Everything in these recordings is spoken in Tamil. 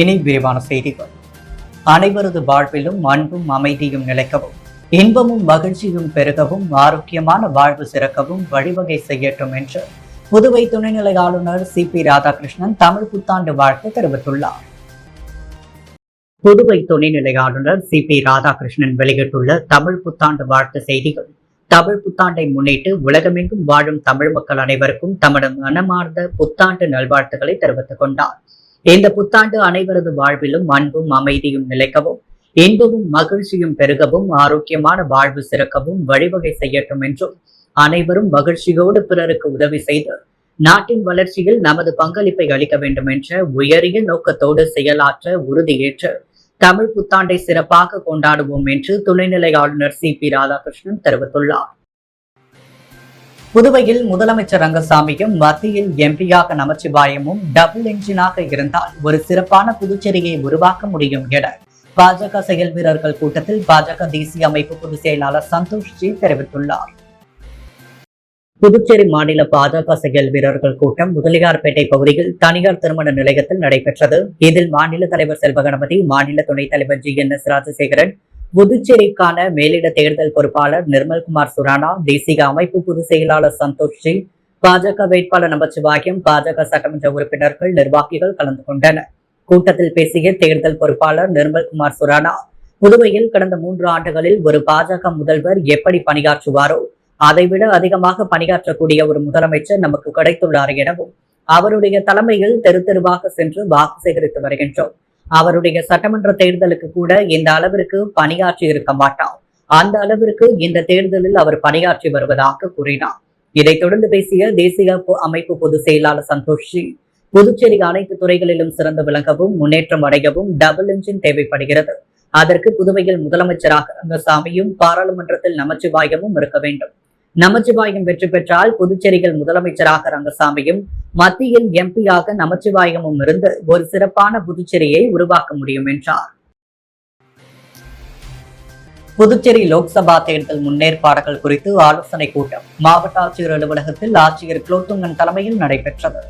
இனி விரிவான செய்திகள். அனைவரது வாழ்விலும் அன்பும் அமைதியும் நிலைக்கவும், இன்பமும் மகிழ்ச்சியும் பெருகவும், ஆரோக்கியமான வாழ்வு சிறக்கவும் வழிவகை செய்யட்டும் என்று புதுவை துணைநிலை ஆளுநர் சி.பி. ராதாகிருஷ்ணன் தமிழ் புத்தாண்டு வாழ்த்து தெரிவித்துள்ளார். புதுவை துணைநிலை ஆளுநர் சி.பி. ராதாகிருஷ்ணன் வெளியிட்டுள்ள தமிழ் புத்தாண்டு வாழ்த்து செய்திகள், தமிழ் புத்தாண்டை முன்னிட்டு உலகமெங்கும் வாழும் தமிழ் மக்கள் அனைவருக்கும் தமது மனமார்ந்த புத்தாண்டு நல்வாழ்த்துக்களை தெரிவித்துக் கொண்டார். இந்த புத்தாண்டு அனைவரது வாழ்விலும் அன்பும் அமைதியும் நிலைக்கவும், இன்பமும் மகிழ்ச்சியும் பெருகவும், ஆரோக்கியமான வாழ்வு சிறக்கவும் வழிவகை செய்யட்டும் என்றும், அனைவரும் மகிழ்ச்சியோடு பிறருக்கு உதவி செய்து நாட்டின் வளர்ச்சியில் நமது பங்களிப்பை அளிக்க வேண்டும் என்ற உயரிய நோக்கத்தோடு செயலாற்ற உறுதியேற்று தமிழ் புத்தாண்டை சிறப்பாக கொண்டாடுவோம் என்று துணைநிலை ஆளுநர் சி.பி. ராதாகிருஷ்ணன் தெரிவித்துள்ளார். புதுவையில் முதலமைச்சர் ரங்கசாமியும் மத்தியில் எம்பியாக நமச்சிவாயமும் டபுள் என்ஜினாக இருந்தால் ஒரு சிறப்பான புதுச்சேரியை உருவாக்க முடியும் என பாஜக செயல் வீரர்கள் கூட்டத்தில் பாஜக தேசிய அமைப்பு பொதுச் செயலாளர் சந்தோஷ்ஜி தெரிவித்துள்ளார். புதுச்சேரி மாநில பாஜக செயல் வீரர்கள் கூட்டம் முதலியார்பேட்டை பகுதியில் தனியார் திருமண நிலையத்தில் நடைபெற்றது. இதில் மாநில தலைவர் செல்வகணபதி, மாநில துணைத் தலைவர் GNS ராஜசேகரன், புதுச்சேரிக்கான மேலிட தேர்தல் பொறுப்பாளர் நிர்மல்குமார் சுரானா, தேசிய அமைப்பு பொதுச் செயலாளர் சந்தோஷ்ஜி, பாஜக வேட்பாளர் நமச்சிவாயம், பாஜக சட்டமன்ற உறுப்பினர்கள், நிர்வாகிகள் கலந்து கொண்டனர். கூட்டத்தில் பேசிய தேர்தல் பொறுப்பாளர் நிர்மல்குமார் சுரானா, புதுவையில் கடந்த 3 ஆண்டுகளில் ஒரு பாஜக முதல்வர் எப்படி பணியாற்றுவாரோ அதைவிட அதிகமாக பணியாற்றக்கூடிய ஒரு முதலமைச்சர் நமக்கு கிடைத்துள்ளார் எனவும், அவருடைய தலைமையில் தெரு தெருவாக சென்று வாக்கு சேகரித்து வருகின்றோம். அவருடைய சட்டமன்ற தேர்தலுக்கு கூட இந்த அளவிற்கு பணியாற்றி இருக்க மாட்டார். அந்த அளவிற்கு இந்த தேர்தலில் அவர் பணியாற்றி வருவதாக கூறினார். இதைத் தொடர்ந்து பேசிய தேசிய அமைப்பு பொதுச் செயலாளர் சந்தோஷ்ஜி, புதுச்சேரி அனைத்து துறைகளிலும் சிறந்து விளங்கவும் முன்னேற்றம் அடையவும் டபுள் என்ஜின் தேவைப்படுகிறது. அதற்கு புதுவையில் முதலமைச்சராக ரங்கசாமியும் பாராளுமன்றத்தில் நமச்சிவாயமும் இருக்க வேண்டும். நமச்சிவாயம் வெற்றி பெற்றால் புதுச்சேரியில் முதலமைச்சராக ரங்கசாமியும், மத்தியில் எம்பியாக நமச்சிவாயமும் இருந்து ஒரு சிறப்பான புதுச்சேரியை உருவாக்க முடியும் என்றார். புதுச்சேரி லோக்சபா தேர்தல் முன்னேற்பாடுகள் குறித்து ஆலோசனை கூட்டம் மாவட்ட ஆட்சியர் அலுவலகத்தில் ஆட்சியர் குலோத்துங்கன் தலைமையில் நடைபெற்றது.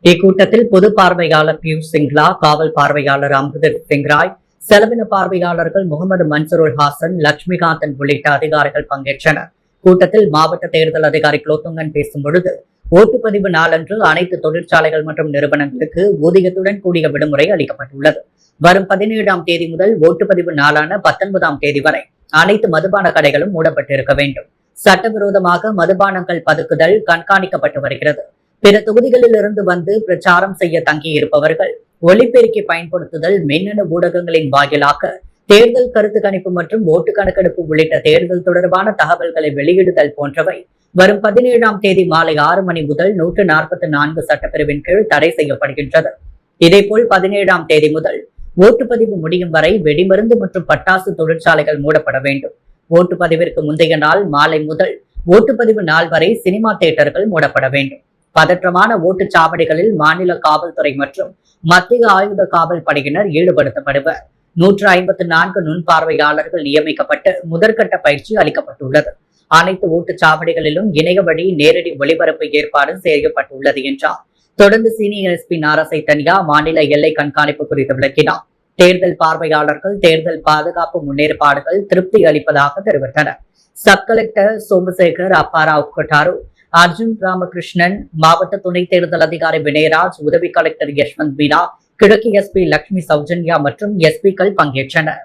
இக்கூட்டத்தில் பொது பார்வையாளர் பியூஷ் சிங்லா, காவல் பார்வையாளர் அமிர்தர் சிங் ராய், செலவின பார்வையாளர்கள் முகமது மன்சூருல் ஹாசன், லட்சுமிகாந்தன் உள்ளிட்ட அதிகாரிகள் பங்கேற்றனர். கூட்டத்தில் மாவட்ட தேர்தல் அதிகாரி குலோத்துங்கன் பேசும் பொழுது, ஓட்டுப்பதிவு நாளன்று அனைத்து தொழிற்சாலைகள் மற்றும் நிறுவனங்களுக்கு ஊதியத்துடன் கூடிய விடுமுறை அளிக்கப்பட்டுள்ளது. வரும் 17ஆம் தேதி முதல் ஓட்டுப்பதிவு நாளான 19ஆம் தேதி வரை அனைத்து மதுபான கடைகளும் மூடப்பட்டிருக்க வேண்டும். சட்டவிரோதமாக மதுபானங்கள் பதுக்குதல் கண்காணிக்கப்பட்டு வருகிறது. பிற தொகுதிகளில் இருந்து வந்து பிரச்சாரம் செய்ய தங்கியிருப்பவர்கள் ஒலிபெருக்கி பயன்படுத்துதல், மின்னணு ஊடகங்களின் வாயிலாக தேர்தல் கருத்து கணிப்பு மற்றும் ஓட்டு கணக்கெடுப்பு உள்ளிட்ட தேர்தல் தொடர்பான தகவல்களை வெளியிடுதல் போன்றவை வரும் 17ஆம் தேதி மாலை 6 மணி முதல் 144 சட்டப்பிரிவின் கீழ் தடை செய்யப்படுகின்றது. இதேபோல் 17ஆம் தேதி முதல் ஓட்டுப்பதிவு முடியும் வரை வெடிமருந்து மற்றும் பட்டாசு தொழிற்சாலைகள் மூடப்பட வேண்டும். ஓட்டுப்பதிவிற்கு முந்தைய நாள் மாலை முதல் ஓட்டுப்பதிவு நாள் வரை சினிமா தியேட்டர்கள் மூடப்பட வேண்டும். பதற்றமான ஓட்டுச்சாவடிகளில் மாநில காவல்துறை மற்றும் மத்திய ஆயுத காவல் படையினர் ஈடுபடுத்தப்படுவர். 154 நுண்பார்வையாளர்கள் நியமிக்கப்பட்டு முதற்கட்ட பயிற்சி அளிக்கப்பட்டுள்ளது. அனைத்து ஓட்டுச்சாவடிகளிலும் இணைய வழி நேரடி ஒளிபரப்பு ஏற்பாடு செய்யப்பட்டுள்ளது என்றார். தொடர்ந்து சீனியர் SP நாரசைத்தன்யா மாநில எல்லை கண்காணிப்பு குறித்து விளக்கினார். தேர்தல் பார்வையாளர்கள் தேர்தல் பாதுகாப்பு முன்னேற்பாடுகள் திருப்தி அளிப்பதாக தெரிவித்தனர். சப் கலெக்டர் சோமசேகர், அப்பாராவ் கொட்டாரு, அர்ஜுன் ராமகிருஷ்ணன், மாவட்ட துணை தேர்தல் அதிகாரி வினயராஜ், உதவி கலெக்டர் யஷ்வந்த் மீனா, கிழக்கு SP லட்சுமி சௌஜன்யா மற்றும் SP-க்கள் பங்கேற்றனர்.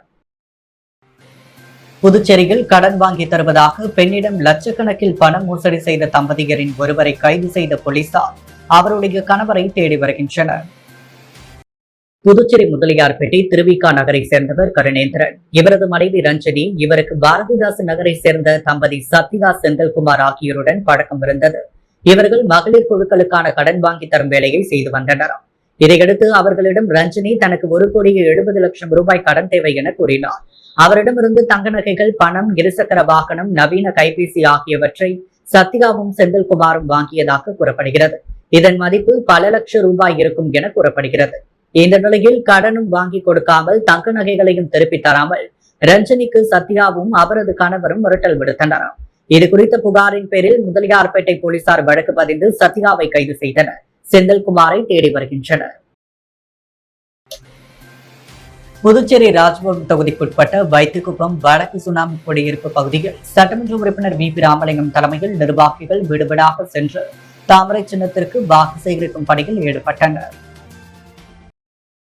புதுச்சேரியில் கடன் வாங்கி தருவதாக பெண்ணிடம் லட்சக்கணக்கில் பணம் மோசடி செய்த தம்பதியரின் ஒருவரை கைது செய்த போலீசார் அவருடைய கணவரை தேடி வருகின்றனர். புதுச்சேரி முதலியார்பேட்டை திருவிகா நகரை சேர்ந்தவர் கருணேந்திரன். இவரது மனைவி ரஞ்சனி. இவருக்கு பாரதிதாசன் நகரை சேர்ந்த தம்பதி சத்யா செந்தில்குமார் ஆகியோருடன் பழக்கம் இருந்தது. இவர்கள் மகளிர் குழுக்களுக்கான கடன் வாங்கி தரும் வேலையை செய்து வந்தனர். இதையடுத்து அவர்களிடம் ரஞ்சனி தனக்கு 1,70,00,000 ரூபாய் கடன் தேவை என கூறினார். அவரிடமிருந்து தங்க நகைகள், பணம், இருசக்கர வாகனம், நவீன கைபேசி ஆகியவற்றை சத்யாவும் செந்தில்குமாரும் வாங்கியதாக கூறப்படுகிறது. இதன் மதிப்பு பல லட்சம் ரூபாய் இருக்கும் என கூறப்படுகிறது. இந்த நிலையில் கடனும் வாங்கி கொடுக்காமல் தங்க நகைகளையும் திருப்பி தராமல் ரஞ்சனிக்கு சத்யாவும் அவரது கணவரும் மிரட்டல் விடுத்தனர். இது குறித்த புகாரின் பேரில் முதலியார்பேட்டை போலீசார் வழக்கு பதிந்து சத்யாவை கைது செய்தனர். செந்தில்குமாரை தேடி வருகின்றனர். புதுச்சேரி ராஜ்பவன் தொகுதிக்குட்பட்ட வைத்திக்குப்பம் வடக்கு சுனாமி குடியிருப்பு பகுதியில் சட்டமன்ற உறுப்பினர் வி.பி. ராமலிங்கம் தலைமையில் நிர்வாகிகள் வீடுவீடாக சென்று தாமரை சின்னத்திற்கு வாக்கு சேகரிக்கும் பணியில் ஈடுபட்டனர்.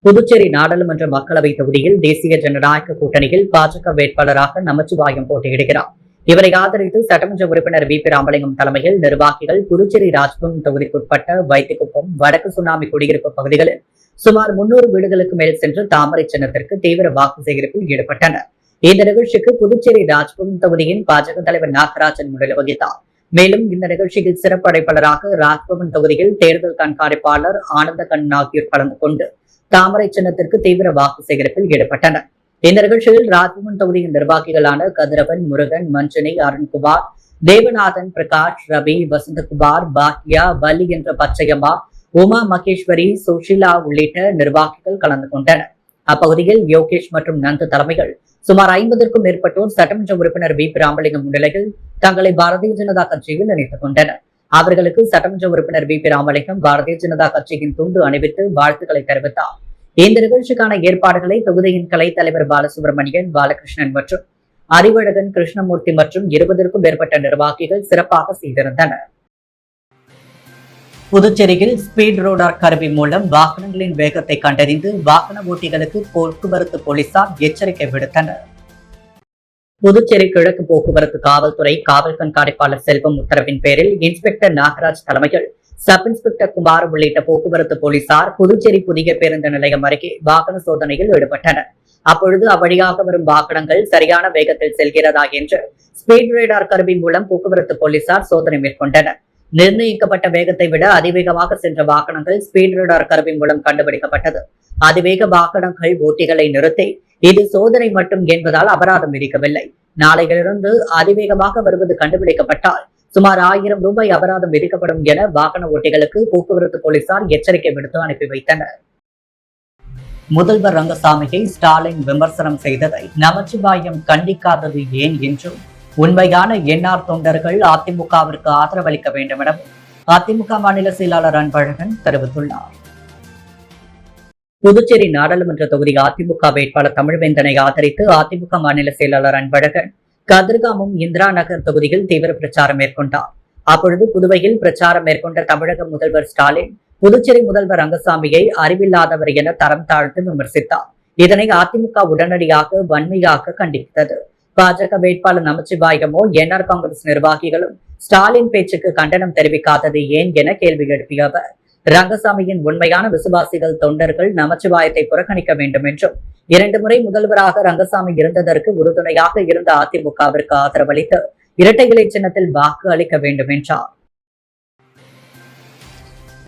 புதுச்சேரி நாடாளுமன்ற மக்களவை தொகுதியில் தேசிய ஜனநாயக கூட்டணியில் பாஜக வேட்பாளராக நமச்சிவாயம் போட்டியிடுகிறார். இவரை ஆதரித்து சட்டமன்ற உறுப்பினர் வி.பி. ராமலிங்கம் தலைமையில் நிர்வாகிகள் புதுச்சேரி ராஜ்பவன் தொகுதிக்குட்பட்ட வைத்திக்குப்பம் வடக்கு சுனாமி குடியிருப்பு பகுதிகளில் சுமார் 300 வீடுகளுக்கு மேல் சென்று தாமரை சின்னத்திற்கு தீவிர வாக்கு சேகரிப்பில் ஈடுபட்டனர். இந்த நிகழ்ச்சிக்கு புதுச்சேரி ராஜ்பவன் தொகுதியின் பாஜக தலைவர் நாகராஜன் முன்னிலை வகித்தார். மேலும் இந்த நிகழ்ச்சியில் சிறப்பு அழைப்பாளராக ராஜ்பவன் தொகுதியில் தேர்தல் கண்காணிப்பாளர் ஆனந்த கண்ணன் ஆகியோர் கலந்து கொண்டு தாமரை சின்னத்திற்கு தீவிர வாக்கு சேகரிப்பில் ஈடுபட்டனர். இந்த நிகழ்ச்சியில் ராஜ்பவன் தொகுதியின் நிர்வாகிகளான கதிரவன், முருகன், மஞ்சனி, அருண்குமார், தேவநாதன், பிரகாஷ், ரவி, வசந்தகுமார், பாக்யா, வலி என்ற பச்சையம்மா, உமா மகேஸ்வரி, சுஷிலா உள்ளிட்ட நிர்வாகிகள் கலந்து கொண்டனர். அப்பகுதியில் யோகேஷ் மற்றும் நந்து தலைமைகள் சுமார் 50க்கும் மேற்பட்டோர் சட்டமன்ற உறுப்பினர் வி.பி. ராமலிங்கம் முன்னிலையில் தங்களை பாரதிய ஜனதா கட்சியில் இணைத்துக் கொண்டனர். அவர்களுக்கு சட்டமன்ற உறுப்பினர் வி.பி. ராமலிங்கம் பாரதிய ஜனதா கட்சியின் துண்டு அணிவித்து வாழ்த்துக்களை தெரிவித்தார். இந்த நிகழ்ச்சிக்கான ஏற்பாடுகளை தொகுதியின் கலை தலைவர் பாலசுப்ரமணியன், பாலகிருஷ்ணன் மற்றும் அறிவழகன், கிருஷ்ணமூர்த்தி மற்றும் 20க்கும் மேற்பட்ட நிர்வாகிகள் சிறப்பாக செய்திருந்தனர். புதுச்சேரியில் ஸ்பீட் ரோடார் கருவி மூலம் வாகனங்களின் வேகத்தை கண்டறிந்து வாகன ஓட்டிகளுக்கு போக்குவரத்து போலீசார் எச்சரிக்கை விடுத்தனர். புதுச்சேரி கிழக்கு போக்குவரத்து காவல்துறை காவல் கண்காணிப்பாளர் செல்வம் உத்தரவின் பேரில் இன்ஸ்பெக்டர் நாகராஜ் தலைமையில் சப் இன்ஸ்பெக்டர் குமார் உள்ளிட்ட போக்குவரத்து போலீசார் புதுச்சேரி புதிய பேருந்து நிலையம் அருகே வாகன சோதனையில் ஈடுபட்டனர். அப்பொழுது அவ்வழியாக வரும் வாகனங்கள் சரியான வேகத்தில் செல்கிறதா என்று ஸ்பீட் ரேடார் கருவி மூலம் போக்குவரத்து போலீசார் சோதனை மேற்கொண்டனர். நிர்ணயிக்கப்பட்ட வேகத்தை விட அதிவேகமாக சென்ற வாகனங்கள் ஸ்பீட் ரேடார் கருவி மூலம் கண்டுபிடிக்கப்பட்டது. அதிவேக வாகனங்கள் ஓட்டிகளை நிறுத்தி இது சோதனை மட்டும் என்பதால் அபராதம் விதிக்கவில்லை. நாளையிலிருந்து அதிவேகமாக வருவது கண்டுபிடிக்கப்பட்டால் சுமார் 1000 ரூபாய் அபராதம் விதிக்கப்படும் என வாகன ஓட்டிகளுக்கு போக்குவரத்து போலீசார் எச்சரிக்கை விடுத்து அனுப்பி வைத்தனர். முதல்வர் ரங்கசாமியை ஸ்டாலின் விமர்சனம் செய்ததை நமச்சிவாயம் கண்டிக்காதது ஏன் என்றும், உண்மையான என்ஆர் தொண்டர்கள் அதிமுகவிற்கு ஆதரவளிக்க வேண்டும் எனவும் அதிமுக மாநில செயலாளர் அன்பழகன் தெரிவித்துள்ளார். புதுச்சேரி நாடாளுமன்ற தொகுதி அதிமுக வேட்பாளர் தமிழ்வேந்தனை ஆதரித்து அதிமுக மாநில செயலாளர் அன்பழகன் கதிர்காமம் இந்திரா நகர் தொகுதியில் தீவிர பிரச்சாரம் மேற்கொண்டார். அப்பொழுது புதுவையில் பிரச்சாரம் மேற்கொண்ட தமிழக முதல்வர் ஸ்டாலின் புதுச்சேரி முதல்வர் ரங்கசாமியை அறிவில்லாதவர் என தரம் தாழ்த்து விமர்சித்தார். இதனை அதிமுக உடனடியாக வன்மையாக கண்டித்தது. பாஜக வேட்பாளர் நமச்சிவாயமோ என்ஆர் காங்கிரஸ் நிர்வாகிகளும் ஸ்டாலின் பேச்சுக்கு கண்டனம் தெரிவிக்காதது ஏன் என கேள்வி எழுப்பிய அவர், ரங்கசாமியின் உண்மையான விசுவாசிகள் தொண்டர்கள் நமச்சிவாயத்தை புறக்கணிக்க வேண்டும் என்றும், 2 முறை முதல்வராக ரங்கசாமி இருந்ததற்கு உறுதுணையாக இருந்த அதிமுகவிற்கு ஆதரவளித்து இரட்டை இலை சின்னத்தில் வாக்கு அளிக்க வேண்டும் என்றார்.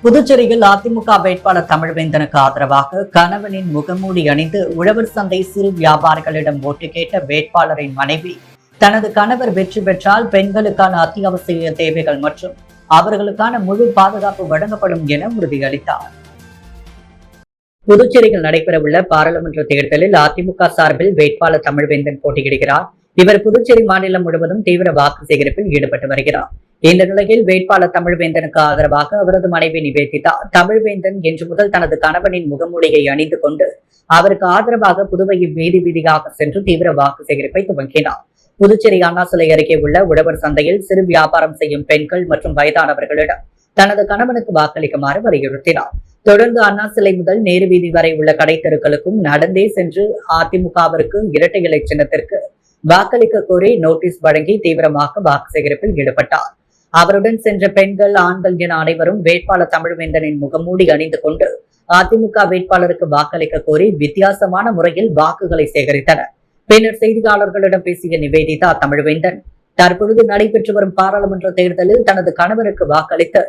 புதுச்சேரியில் அதிமுக வேட்பாளர் தமிழ்வேந்தனுக்கு ஆதரவாக கணவனின் முகமூடி அணிந்து உழவர் சந்தை சிறு வியாபாரிகளிடம் ஓட்டு கேட்ட வேட்பாளரின் மனைவி தனது கணவர் வெற்றி பெற்றால் பெண்களுக்கான அத்தியாவசிய தேவைகள் மற்றும் அவர்களுக்கான முழு பாதுகாப்பு வழங்கப்படும் என உறுதியளித்தார். புதுச்சேரியில் நடைபெறவுள்ள பாராளுமன்ற தேர்தலில் அதிமுக சார்பில் வேட்பாளர் தமிழ்வேந்தன் போட்டியிடுகிறார். இவர் புதுச்சேரி மாநிலம் முழுவதும் தீவிர வாக்கு சேகரிப்பில் ஈடுபட்டு வருகிறார். இந்த நிலையில் வேட்பாளர் தமிழ்வேந்தனுக்கு ஆதரவாக அவரது மனைவி நிவேதிதா தமிழ்வேந்தன் இன்று முதல் தனது கணவனின் முகமூடியை அணிந்து கொண்டு அவருக்கு ஆதரவாக புதுவையில் வீதி வீதியாக சென்று தீவிர வாக்கு சேகரிப்பை துவங்கினார். புதுச்சேரி அண்ணா சிலை அருகே உள்ள உழவர் சந்தையில் சிறு வியாபாரம் செய்யும் பெண்கள் மற்றும் வயதானவர்களிடம் தனது கணவனுக்கு வாக்களிக்குமாறு வலியுறுத்தினார். தொடர்ந்து அண்ணா சிலை முதல் நேரு வீதி வரை உள்ள கடை தெருக்களுக்கும் நடந்தே சென்று அதிமுகவிற்கு இரட்டை இலை சின்னத்திற்கு வாக்களிக்க கோரி நோட்டீஸ் வழங்கி தீவிரமாக வாக்கு சேகரிப்பில் ஈடுபட்டார். அவருடன் சென்ற பெண்கள், ஆண்கள் என அனைவரும் வேட்பாளர் தமிழ்வேந்தனின் முகமூடி அணிந்து கொண்டு அதிமுக வேட்பாளருக்கு வாக்களிக்க கோரி வித்தியாசமான முறையில் வாக்குகளை சேகரித்தனர். பின்னர் செய்தியாளர்களிடம் பேசிய நிவேதிதா தமிழ்வேந்தன் தற்பொழுது நடைபெற்று வரும் பாராளுமன்ற தேர்தலில் தனது கணவருக்கு வாக்களித்து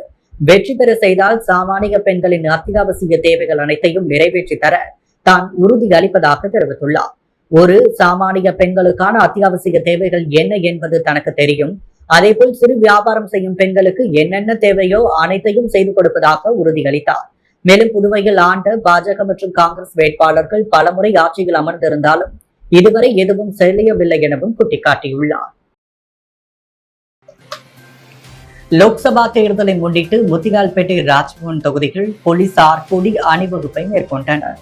வெற்றி பெற செய்தால் சாமானிய பெண்களின் அத்தியாவசிய தேவைகள் அனைத்தையும் நிறைவேற்றி தர தான் உறுதி அளிப்பதாக தெரிவித்துள்ளார். ஒரு சாமானிய பெண்களுக்கான அத்தியாவசிய தேவைகள் என்ன என்பது தனக்கு தெரியும். அதேபோல் சிறு வியாபாரம் செய்யும் பெண்களுக்கு என்னென்ன தேவையோ அனைத்தையும் செய்து கொடுப்பதாக உறுதியளித்தார். மேலும் புதுவையில் ஆண்ட பாஜக மற்றும் காங்கிரஸ் வேட்பாளர்கள் பலமுறை ஆட்சியில் அமர்ந்திருந்தாலும் இதுவரை எதுவும் செய்யவில்லை எனவும் சுட்டிக்காட்டியுள்ளார். லோக்சபா தேர்தலை முன்னிட்டு முத்தியால்பேட்டை ராஜ்பவன் தொகுதியில் போலீசார் கொடி அணிவகுப்பை மேற்கொண்டனர்.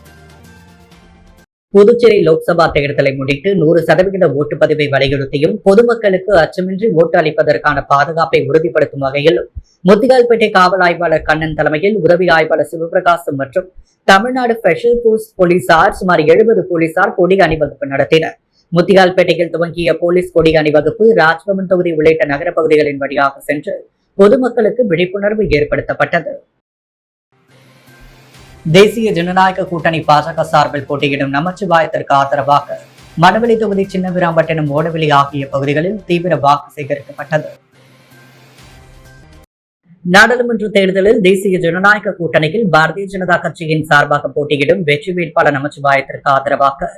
புதுச்சேரி லோக்சபா தேர்தலை முன்னிட்டு 100% ஓட்டுப்பதிவை வலியுறுத்தியும் பொதுமக்களுக்கு அச்சமின்றி ஓட்டு அளிப்பதற்கான பாதுகாப்பை உறுதிப்படுத்தும் வகையில் முத்தியால்பேட்டை காவல் ஆய்வாளர் கண்ணன் தலைமையில் உதவி ஆய்வாளர் சிவபிரகாசம் மற்றும் தமிழ்நாடு ஸ்பெஷல் போர்ஸ் போலீசார் சுமார் 70 போலீசார் கொடி அணிவகுப்பு நடத்தினர். முத்தியால்பேட்டையில் துவங்கிய போலீஸ் கொடி அணிவகுப்பு ராஜ்பவன் தொகுதி உள்ளிட்ட நகர பகுதிகளின் வழியாக சென்று பொதுமக்களுக்கு விழிப்புணர்வு ஏற்படுத்தப்பட்டது. தேசிய ஜனநாயக கூட்டணி பாஜக சார்பில் போட்டியிடும் நமச்சிவாயத்திற்கு ஆதரவாக மணவெளி தொகுதி சின்னவீராம்பட்டினம் ஓடவெளி ஆகிய பகுதிகளில் தீவிர வாக்கு சேகரிக்கப்பட்டது. நாடாளுமன்ற தேர்தலில் தேசிய ஜனநாயக கூட்டணியில் பாரதிய ஜனதா கட்சியின் சார்பாக போட்டியிடும் வெற்றி வேட்பாளர் நமச்சிவாயத்திற்கு ஆதரவாக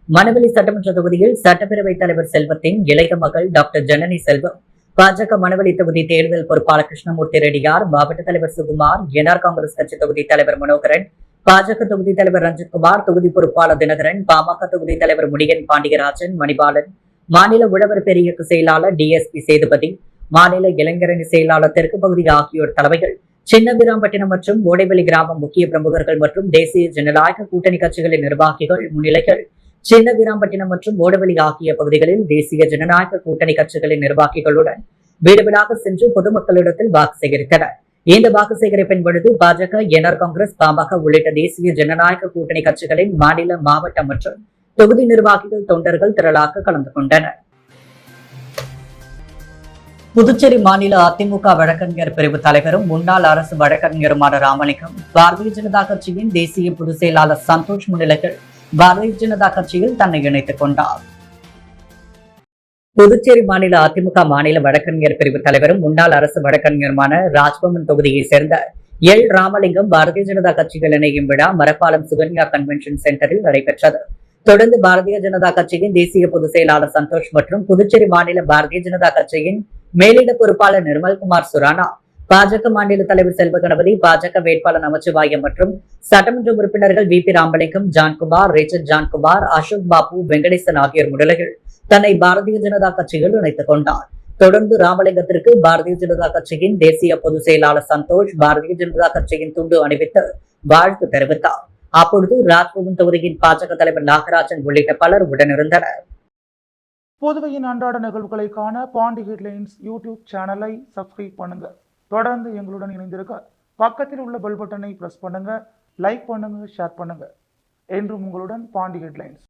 மணவெளி சட்டமன்ற தொகுதியில் சட்டப்பேரவைத் தலைவர் செல்வத்தின் இளைய மகள் டாக்டர் ஜனனி செல்வம், பாஜக மணவெளி தொகுதி தேர்தல் பொறுப்பாளர் கிருஷ்ணமூர்த்தி ரெட்டியார், மாவட்ட தலைவர் சுகுமார், என்ஆர் காங்கிரஸ் கட்சி தொகுதி தலைவர் மனோகரன், பாஜக தொகுதி தலைவர் ரஞ்சித்குமார், தொகுதி பொறுப்பாளர் தினகரன், பாமக தொகுதி தலைவர் முடியன் பாண்டியராஜன், மணிபாலன், மாநில உழவர் பெரியக்கு செயலாளர் டிஎஸ்பி சேதுபதி, மாநில இளைஞரணி செயலாளர் தெற்கு பகுதி ஆகியோர் தலைமையில் சின்னவீராம்பட்டினம் மற்றும் ஓடைவெளி கிராமம் முக்கிய பிரமுகர்கள் மற்றும் தேசிய ஜனநாயக கூட்டணி கட்சிகளின் நிர்வாகிகள் முன்னிலைகள் சின்னவீராம்பட்டினம் மற்றும் ஓடவெளி ஆகிய பகுதிகளில் தேசிய ஜனநாயக கூட்டணி கட்சிகளின் நிர்வாகிகளுடன் வீடு வீடாக சென்று பொதுமக்களிடத்தில் வாக்கு சேகரித்தனர். இந்த வாக்கு சேகரிப்பின் பொழுது பாஜக, என்ஆர் காங்கிரஸ், பாமக உள்ளிட்ட தேசிய ஜனநாயக கூட்டணி கட்சிகளின் மாநில, மாவட்ட மற்றும் தொகுதி நிர்வாகிகள், தொண்டர்கள் திரளாக கலந்து கொண்டனர். புதுச்சேரி மாநில அதிமுக வழக்கறிஞர் பிரிவு தலைவரும் முன்னாள் அரசு வழக்கறிஞருமான ராமலிங்கம் பாரதிய ஜனதா கட்சியின் தேசிய பொதுச் செயலாளர் சந்தோஷ் முன்னிலையில் பாரதிய ஜனதா கட்சியில் தன்னை இணைத்துக் கொண்டார். புதுச்சேரி மாநில அதிமுக மாநில வழக்கறிஞர் பிரிவு தலைவரும் முன்னாள் அரசு வழக்கறிஞருமான ராஜ்பவன் தொகுதியைச் சேர்ந்த எல். ராமலிங்கம் பாரதிய ஜனதா கட்சியில் இணையும் விழா மரப்பாலம் சுகன்யா கன்வென்ஷன் சென்டரில் நடைபெற்றது. தொடர்ந்து பாரதிய ஜனதா கட்சியின் தேசிய பொதுச் செயலாளர் சந்தோஷ் மற்றும் புதுச்சேரி மாநில பாரதிய ஜனதா கட்சியின் மேலிட பொறுப்பாளர் நிர்மல்குமார் சுரானா, பாஜக மாநில தலைவர் செல்வ கணபதி, பாஜக வேட்பாளர் நமச்சிவாயம் மற்றும் சட்டமன்ற உறுப்பினர்கள் வி.பி. ராமலிங்கம், ஜான்குமார், ரிச்சர்ட் ஜான்குமார், அசோக் பாபு, வெங்கடேசன் ஆகியோர் முன்னிலையில் தன்னை பாரதிய ஜனதா கட்சியில் இணைத்துக் கொண்டார். தொடர்ந்து ராமலிங்கத்திற்கு பாரதிய ஜனதா கட்சியின் தேசிய பொதுச் செயலாளர் சந்தோஷ் பாரதிய ஜனதா கட்சியின் துண்டு அணிவித்து வாழ்த்து தெரிவித்தார். அப்பொழுது ராஜ்பவன் தொகுதியின் பாஜக தலைவர் நாகராஜன் உள்ளிட்ட பலர் உடனிருந்தனர். புதுவையின் அன்றாட நிகழ்வுகளை காண பாண்டி ஹெட்லைன்ஸ் யூடியூப் சேனலை சப்ஸ்கிரைப் பண்ணுங்க. தொடர்ந்து எங்களுடன் இணைந்திருக்க பக்கத்தில் உள்ள பெல் பட்டனை பிரஸ் பண்ணுங்க, லைக் பண்ணுங்க, ஷேர் பண்ணுங்க. என்றும் உங்களுடன் பாண்டி ஹெட்லைன்ஸ்.